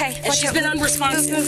Okay. And she's been unresponsive.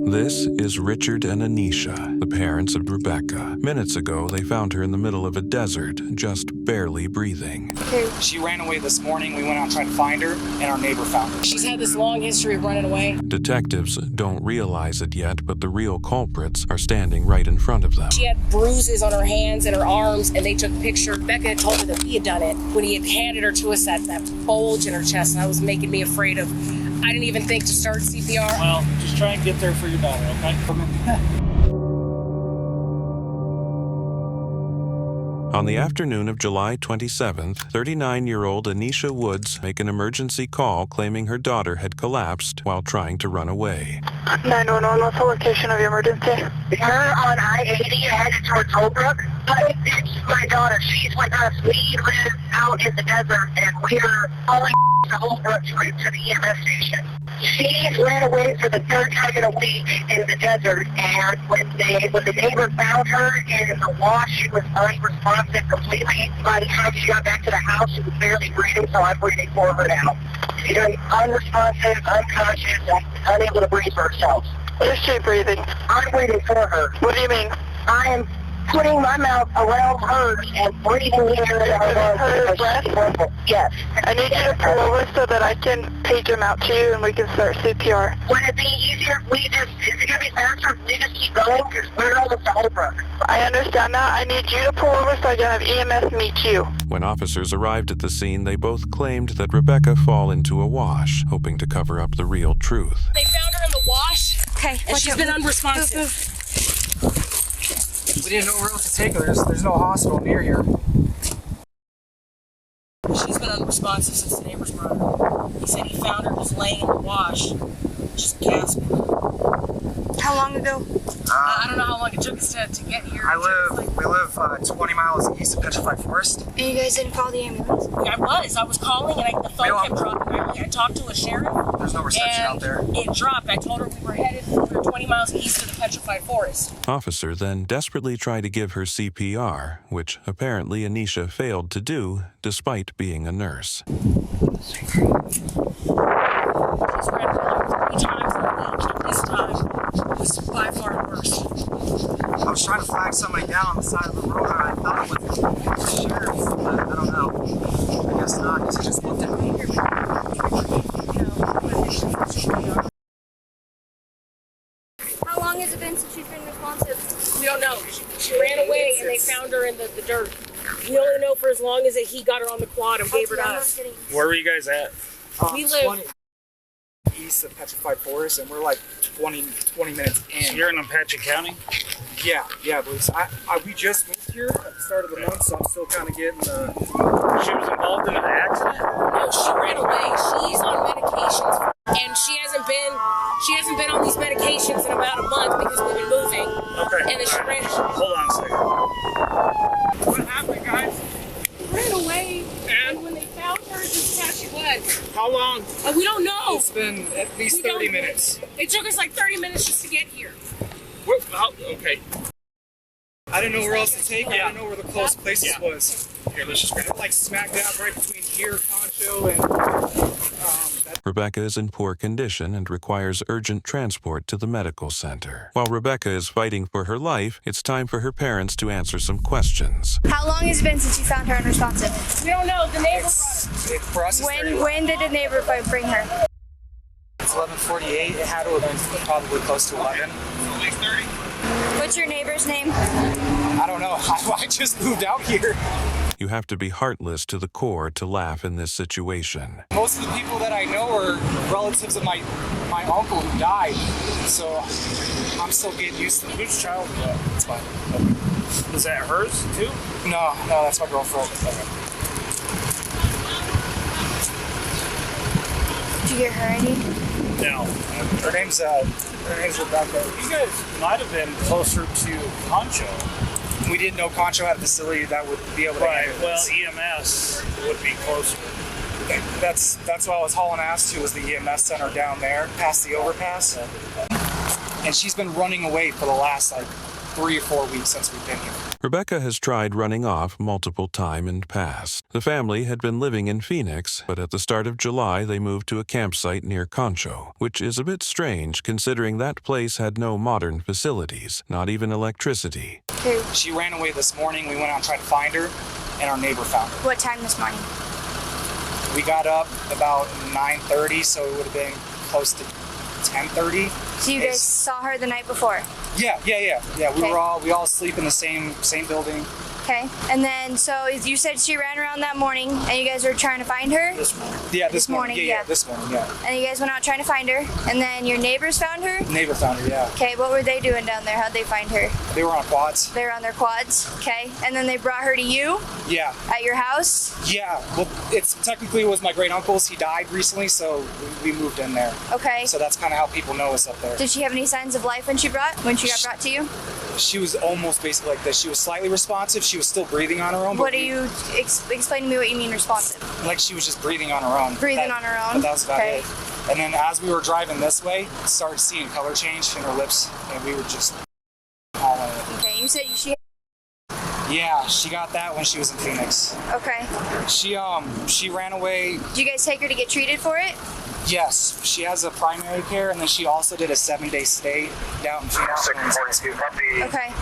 This is Richard and Anisha, the parents of Rebekah. Minutes ago, they found her in the middle of a desert, just barely breathing. She ran away this morning. We went out and tried to find her, and our neighbor found her. She's had this long history of running away. Detectives don't realize it yet, but the real culprits are standing right in front of them. She had bruises on her hands and her arms, and they took a picture. Rebekah had told her that he had done it when he had handed her to us, that bulge in her chest, and that was making me afraid of. I didn't even think to start CPR. Well, just try and get there for your daughter, okay? On the afternoon of July 27th, 39-year-old Anisha Woods make an emergency call claiming her daughter had collapsed while trying to run away. 911, what's the location of your emergency? We're on I-80 headed towards Holbrook. It's my daughter. She's with us. We live out in the desert, and we're calling to Holbrook to the EMS station. She ran away for the third time in a week in the desert, and when the neighbor found her in the wash, she was unresponsive completely. By the time she got back to the house, she was barely breathing, so I'm breathing for her now. She's unresponsive, unconscious, and unable to breathe for herself. Is she breathing? I'm waiting for her. What do you mean? I am putting my mouth around hers and breathing in her lungs. Yes. I need you to pull over so that I can page him out to you and we can start CPR. Would it be easier if is it going to be faster if we just keep going? Because we're almost to Holbrook. I understand that. I need you to pull over so I can have EMS meet you. When officers arrived at the scene, they both claimed that Rebekah fell into a wash, hoping to cover up the real truth. They found her in the wash. Okay. And she's been unresponsive. We didn't know where else to take her. There's no hospital near here. She's been unresponsive since the neighbors brought her. He said he found her just laying in the wash, just gasping. How long ago? I don't know how long it took us to get here. We live 20 miles east of Petrified Forest. And you guys didn't call the ambulance? I was calling and the phone kept dropping. I talked to a sheriff. There's no reception out there. It dropped. I told her we were 20 miles east of the Petrified Forest. Officer then desperately tried to give her CPR, which apparently Anisha failed to do, despite being a nurse. She's ran around 3 times in a week, and this time was by far worse. I was trying to flag somebody down on the side of the road, and I thought it was the sheriff, but I don't know. I guess not, because he just looked at me. How long has it been since she's been responsive? We don't know. She ran away, and they found her in the dirt. We only know for as long as he got her on the quad and gave her to us. Where were you guys at? We live east of Petrified Forest, and we're like 20 minutes in. So you're in Apache County? Yeah, I believe so. We just moved here at the start of the month, so I'm still kind of getting the... She was involved in an accident? No, she ran away. She's on medications, and she hasn't been on these medications in about a month because we've been moving. Okay. And then she ran. Hold on a second. What happened, guys? Ran away, and when they found her, this is how she was. How long? We don't know. It's been at least 30 minutes. It took us like 30 minutes just to get here. Okay. I didn't know where else to take her. I didn't know where the close places was. Here, let's just grab it. Like smack dab right between here, Concho, and... Rebekah is in poor condition and requires urgent transport to the medical center. While Rebekah is fighting for her life, it's time for her parents to answer some questions. How long has it been since you found her unresponsive? We don't know. The neighbor For us, When did the neighbor bring her? It's 11:48. It had to have been probably close to 11. What's your neighbor's name? I don't know. I just moved out here. You have to be heartless to the core to laugh in this situation. Most of the people that I know are relatives of my uncle who died, so I'm still getting used to it. Whose child? Yeah, it's fine. Is that hers, too? No, that's my girlfriend. Did you get her ID? No. Her name's Rebekah. You guys might have been closer to Concho. We didn't know Concho had a facility that would be able to handle Well, this. EMS would be closer. That's what I was hauling ass to, was the EMS center down there, past the overpass. And she's been running away for the last, 3 or 4 weeks since we've been here. Rebekah has tried running off multiple times in the past. The family had been living in Phoenix, but at the start of July they moved to a campsite near Concho, which is a bit strange considering that place had no modern facilities, not even electricity. She ran away this morning. We went out and tried to find her, and our neighbor found her. What time this morning? We got up about 9:30, so it would have been close to 10:30. So you guys saw her the night before? Yeah. Okay. We all sleep in the same building. Okay. And then, so you said she ran around that morning, and you guys were trying to find her? This morning. Yeah, this morning, yeah. And you guys went out trying to find her, and then your neighbors found her? Neighbor found her, yeah. Okay, what were they doing down there? How'd they find her? They were on quads. They were on their quads, okay. And then they brought her to you? Yeah. At your house? Yeah, well, it's technically was my great uncle's. He died recently, so we moved in there. Okay. So that's kind of how people know us up there. Did she have any signs of life when she got brought to you? She was almost basically like this. She was slightly responsive. She was still breathing on her own. What do you explain to me what you mean responsive? Like she was just breathing on her own. Breathing on her own? But that was about Okay. it. And then as we were driving this way, started seeing color change in her lips, and we were just all in it. Okay, you said she. Yeah, she got that when she was in Phoenix. Okay. She ran away. Did you guys take her to get treated for it? Yes, she has a primary care, and then she also did a 7-day stay down in Phoenix. Okay.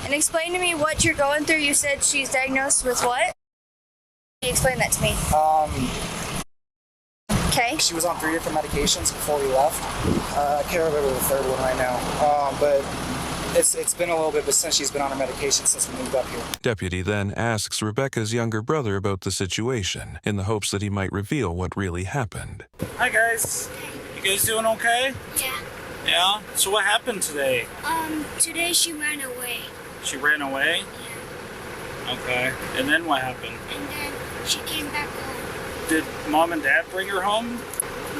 And explain to me what you're going through. You said she's diagnosed with what? Can you explain that to me? Okay. She was on 3 different medications before we left. I can't remember the third one right now, but it's been a little bit since she's been on her medication since we moved up here. Deputy then asks Rebekah's younger brother about the situation, in the hopes that he might reveal what really happened. Hi guys. You guys doing okay? Yeah. Yeah? So what happened today? Today she ran away. She ran away? Yeah. Okay. And then what happened? And then she came back home. Did mom and dad bring her home? No.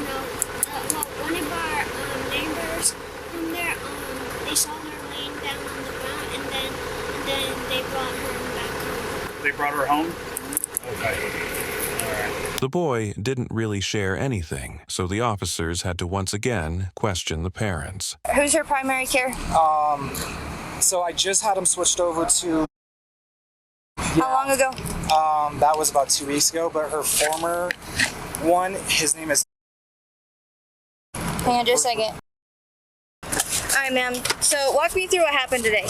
Well, one of our neighbors from there, they saw her laying down on the ground, and then they brought her back home. They brought her home? Okay. The boy didn't really share anything, so the officers had to once again question the parents. Who's her primary care? So I just had him switched over to. How long ago? That was about 2 weeks ago, but her former one, his name is. Hang on just a second. Alright, ma'am. So walk me through what happened today.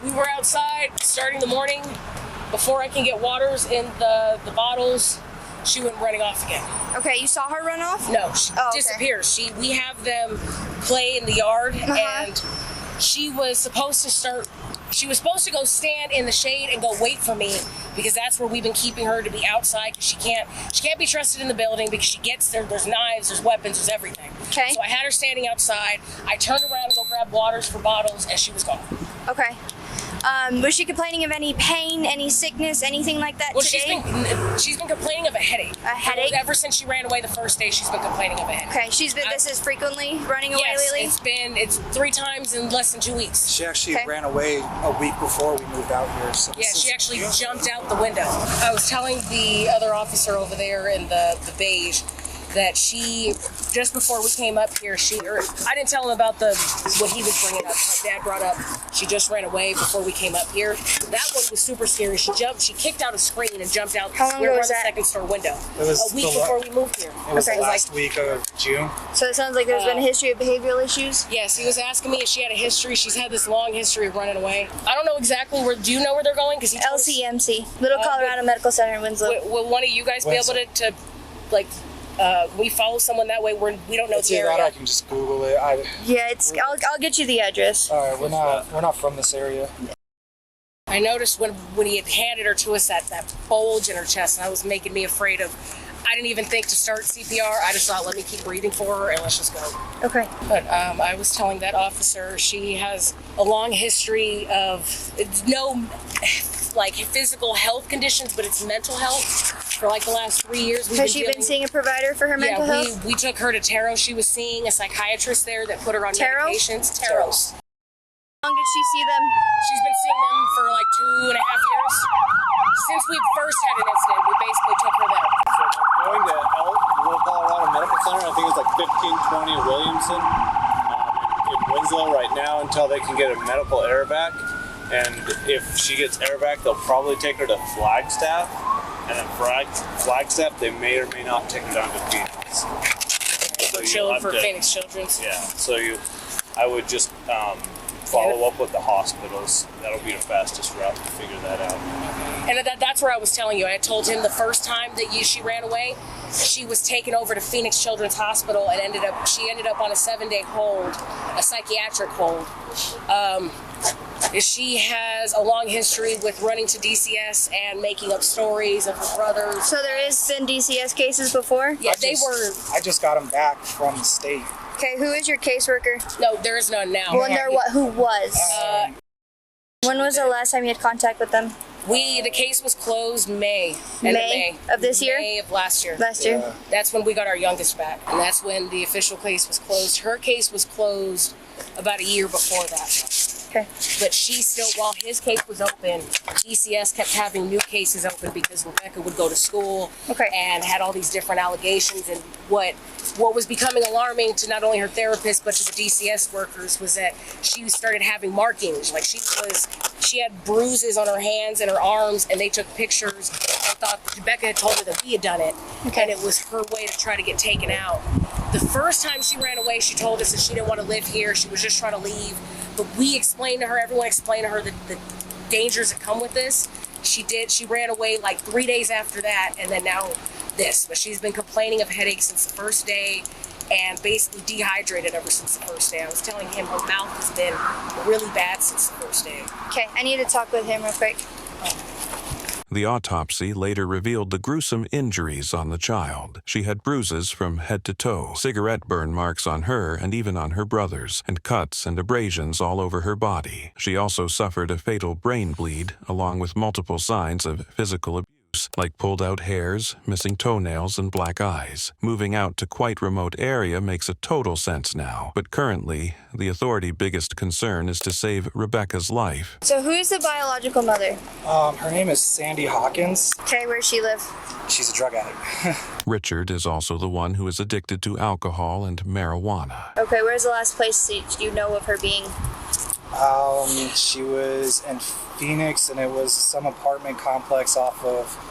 We were outside starting the morning. Before I can get waters in the bottles, she went running off again. Okay, you saw her run off? No, she okay. disappears. We have them play in the yard, and she was supposed to go stand in the shade and go wait for me, because that's where we've been keeping her, to be outside, because she can't be trusted in the building, because she gets there, there's knives, there's weapons, there's everything. Okay. So I had her standing outside. I turned around to go grab waters for bottles, and she was gone. Okay. Was she complaining of any pain, any sickness, anything like that today? She's been complaining of a headache. A headache? Ever since she ran away the first day, she's been complaining of a headache. Okay, this is frequently running away lately? It's 3 times in less than 2 weeks. She actually ran away a week before we moved out here. So yeah, she actually jumped out the window. I was telling the other officer over there in the beige that she, just before we came up here, I didn't tell him about what he was bringing up, my dad brought up. She just ran away before we came up here. That one was super scary. She kicked out a screen and jumped out How long ago was the that? second story window. It was a week before we moved here. It was the last week of June. So it sounds like there's been a history of behavioral issues? Yes, he was asking me if she had a history. She's had this long history of running away. I don't know exactly where. Do you know where they're going? Because LCMC, Little Colorado Medical Center in Winslow. Will one of you guys be able to we follow someone that way? We don't know the area. I can just Google it. Yeah, I'll get you the address. All right, we're not from this area. I noticed when he had handed her to us that bulge in her chest, and that was making me afraid of. I didn't even think to start CPR. I just thought, let me keep breathing for her and let's just go. Okay. But I was telling that officer she has a long history of no physical health conditions, but it's mental health. For the last 3 years, has she been seeing a provider for her mental health? We took her to Tarot. She was seeing a psychiatrist there that put her on Tarot? medications. Taros. How long did she see them? She's been seeing them for 2.5 years. Since we first had an incident, we basically took her there. So going to Little Colorado Medical Center, I think it was 1520 Williamson. It in Winslow right now until they can get a medical airback. And if she gets airback, they'll probably take her to Flagstaff. And then Flagstaff, they may or may not take her down to Phoenix. For children, for Phoenix Children's. Yeah. So I would just follow up with the hospitals. That'll be the fastest route to figure that out. And that's where I was telling you. I told him the first time that she ran away, she was taken over to Phoenix Children's Hospital and she ended up on a 7-day hold, a psychiatric hold. She has a long history with running to DCS and making up stories of her brothers. So there has been DCS cases before? Yeah, I just got them back from the state. Okay, who is your caseworker? No, there is none now. Who was? When was the last time you had contact with them? The case was closed May of this year? May of last year. Last year? That's when we got our youngest back. And that's when the official case was closed. Her case was closed about a year before that. Okay. But she still, while his case was open, DCS kept having new cases open because Rebekah would go to school and had all these different allegations. And what was becoming alarming to not only her therapist but to the DCS workers was that she started having markings. Like she had bruises on her hands and her arms, and they took pictures and thought Rebekah had told her that we had done it, and it was her way to try to get taken out. The first time she ran away, she told us that she didn't want to live here. She was just trying to leave. But we explained to her, everyone explained to her the dangers that come with this. She did. She ran away like 3 days after that, and then now this. But she's been complaining of headaches since the first day and basically dehydrated ever since the first day. I was telling him her mouth has been really bad since the first day. Okay, I need to talk with him real quick. The autopsy later revealed the gruesome injuries on the child. She had bruises from head to toe, cigarette burn marks on her and even on her brothers, and cuts and abrasions all over her body. She also suffered a fatal brain bleed, along with multiple signs of physical abuse, like pulled-out hairs, missing toenails, and black eyes. Moving out to quite remote area makes a total sense now, but currently, the authority biggest concern is to save Rebekah's life. So who's the biological mother? Her name is Sandy Hawkins. Okay, where's she live? She's a drug addict. Richard is also the one who is addicted to alcohol and marijuana. Okay, where's the last place you know of her being? She was in Phoenix, and it was some apartment complex off of...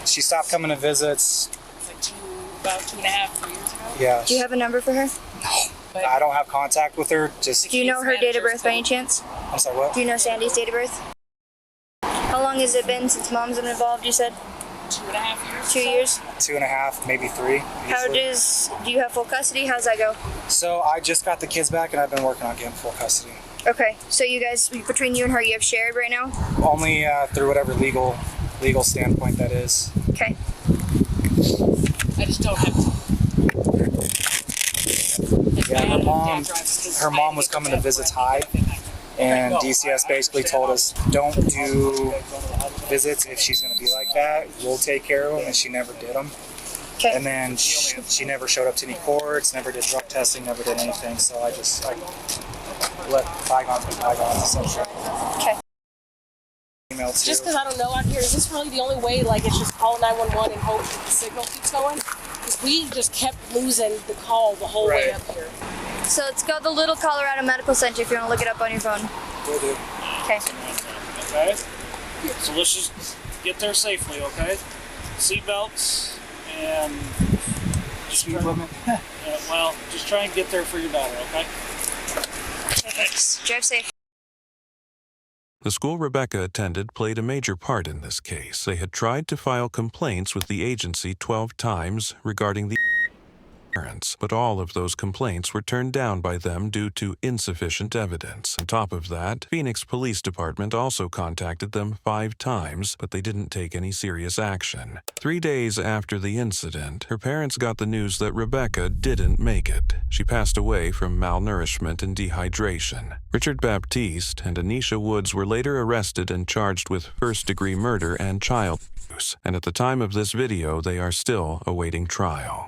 She stopped coming to visits. It's like about 2.5 years ago. Yeah. Do you have a number for her? No. I don't have contact with her. Just. Do you know her date of birth by any chance? I'm sorry, what? Do you know Sandy's date of birth? How long has it been since mom's been involved, you said? 2.5 years. 2 years? 2.5, maybe 3. Do you have full custody? How's that go? So I just got the kids back, and I've been working on getting full custody. Okay, so you guys, between you and her, you have shared right now? Only through whatever legal standpoint that is. Okay. I just don't have to. Yeah, her mom was coming to visit Hyde, and DCS basically told us, don't do visits if she's going to be like that. We'll take care of them, and she never did them. Okay. And then she never showed up to any courts, never did drug testing, never did anything, so I let bygones be bygones, essentially. Okay. Just because I don't know out here, is this really the only way? Like, it's just call 911 and hope that the signal keeps going? Because we just kept losing the call the whole way up here. So it's called the Little Colorado Medical Center if you want to look it up on your phone. Will do. Okay. Okay? So let's just get there safely, okay? Seatbelts and Speed limit. well, just try and get there for your daughter, okay? Thanks. Drive safe. The school Rebekah attended played a major part in this case. They had tried to file complaints with the agency 12 times regarding the parents, but all of those complaints were turned down by them due to insufficient evidence. On top of that, Phoenix Police Department also contacted them 5 times, but they didn't take any serious action. 3 days after the incident, her parents got the news that Rebekah didn't make it. She passed away from malnourishment and dehydration. Rebekah Baptiste and Anisha Woods were later arrested and charged with first-degree murder and child abuse, and at the time of this video, they are still awaiting trial.